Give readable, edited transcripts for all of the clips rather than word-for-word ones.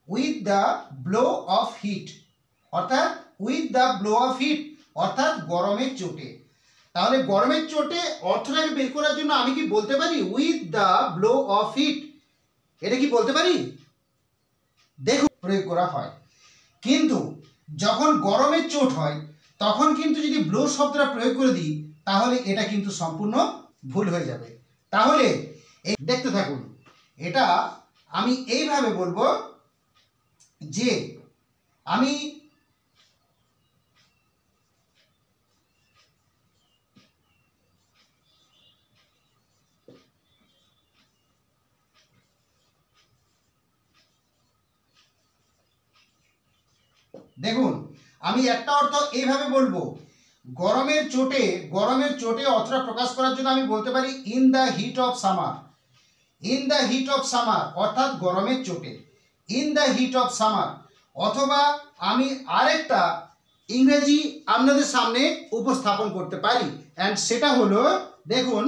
With the blow of heat, অর্থাৎ with the blow of heat অর্থাৎ গরমের চোটে। তাহলে গরমের চোটে অর্থটাকে বের করার জন্য আমি কি বলতে পারি with the blow of heat? এটা কি বলতে পারি? দেখুন প্রয়োগ করা হয়, কিন্তু যখন গরমের চোট হয় তখন কিন্তু যদি ব্লো শব্দটা প্রয়োগ করে দিই তাহলে এটা কিন্তু সম্পূর্ণ ভুল হয়ে যাবে। তাহলে দেখতে থাকুন, এটা আমি এইভাবে বলবো যে আমি দেখুন আমি একটা অর্থ এইভাবে বলবো, গরমের চোটে অর্থটা প্রকাশ করার জন্য আমি বলতে পারি in the heat of summer. In the heat of summer অর্থাৎ গরমের চোটে, in the heat of summer. অথবা আমি আরেকটা ইংরেজি আপনাদের সামনে উপস্থাপন করতে পারি, অ্যান্ড সেটা হলো দেখুন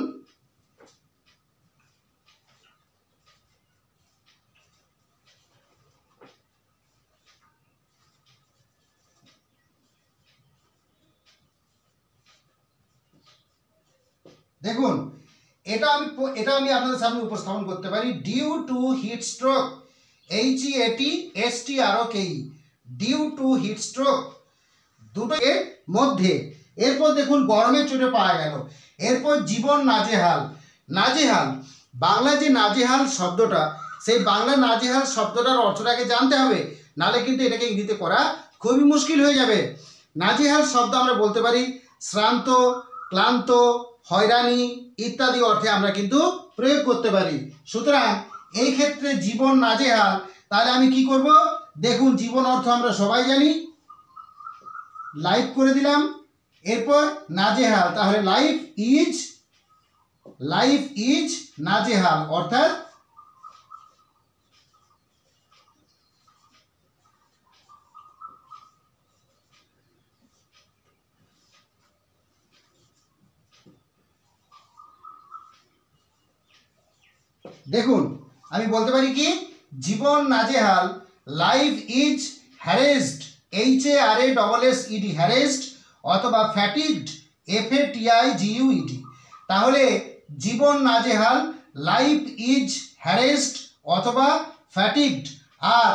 দেখুন এটা আমি আপনাদের সামনে উপস্থাপন করতে পারি due to heat stroke, HEATSTROKE, due to heat stroke, দুটো এর মধ্যে। এরপর দেখুন গরমের চোটে পাওয়া গেল। এরপর জীবন নাজেহাল। নাজেহাল, বাংলা যে নাজেহাল শব্দটা, সেই বাংলা নাজেহাল শব্দটার অর্থটাকে জানতে হবে, নাহলে কিন্তু এটাকে ইংরেজিতে করা খুবই মুশকিল হয়ে যাবে। নাজেহাল শব্দ আমরা বলতে পারি শ্রান্ত, ক্লান্ত, হয়রানি ইত্যাদি অর্থে আমরা কিন্তু প্রয়োগ করতে পারি। সুতরাং এই ক্ষেত্রে জীবন নাজেহাল, তাহলে আমি কি করব? দেখুন জীবন অর্থ আমরা সবাই জানি, লাইফ করে দিলাম। এরপর নাজেহাল, তাহলে লাইফ ইজ নাজেহাল, অর্থাৎ দেখুন আমি বলতে পারি কি জীবন নাজেহাল, লাইফ ইজ হ্যারেসড, HARASSED, হ্যারেসড, অথবা ফ্যাটিগড, FATIGUED। তাহলে জীবন নাজেহাল, লাইফ ইজ হ্যারেসড অথবা ফ্যাটিগড। আর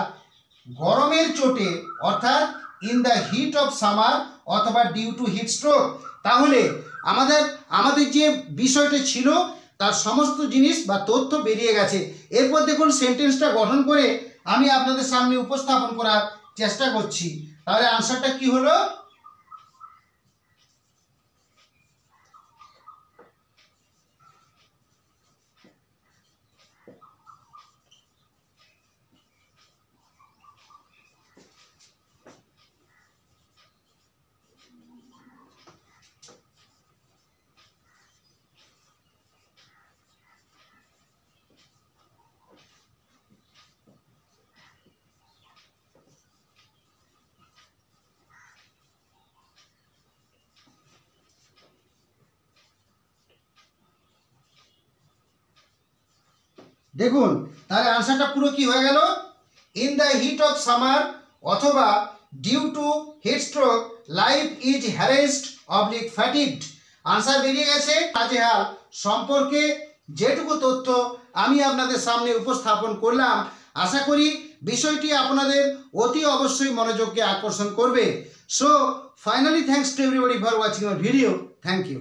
গরমের চোটে অর্থাৎ in the heat of summer অথবা ডিউ টু হিট স্ট্রোক। তাহলে আমাদের যে বিষয়টা ছিল তার সমস্ত জিনিস বা তথ্য বেরিয়ে গেছে। এরপর দেখুন সেন্টেন্সটা গঠন করে আমি আপনাদের সামনে উপস্থাপন করার চেষ্টা করছি। তাহলে আনসারটা কি হলো? দেখুন তাহলে আনসারটা পুরো কি হয়ে গেল? In the heat of summer অথবা due to heat stroke, life is harassed oblique fatigued. Answer বেরিয়ে গেছে। নাজেহাল সম্পর্কে যেটুকু তথ্য আমি আপনাদের সামনে উপস্থাপন করলাম, আশা করি বিষয়টি আপনাদের অতি অবশ্যই মনোযোগকে আকর্ষণ করবে। So finally thanks to everybody for watching our video. Thank you.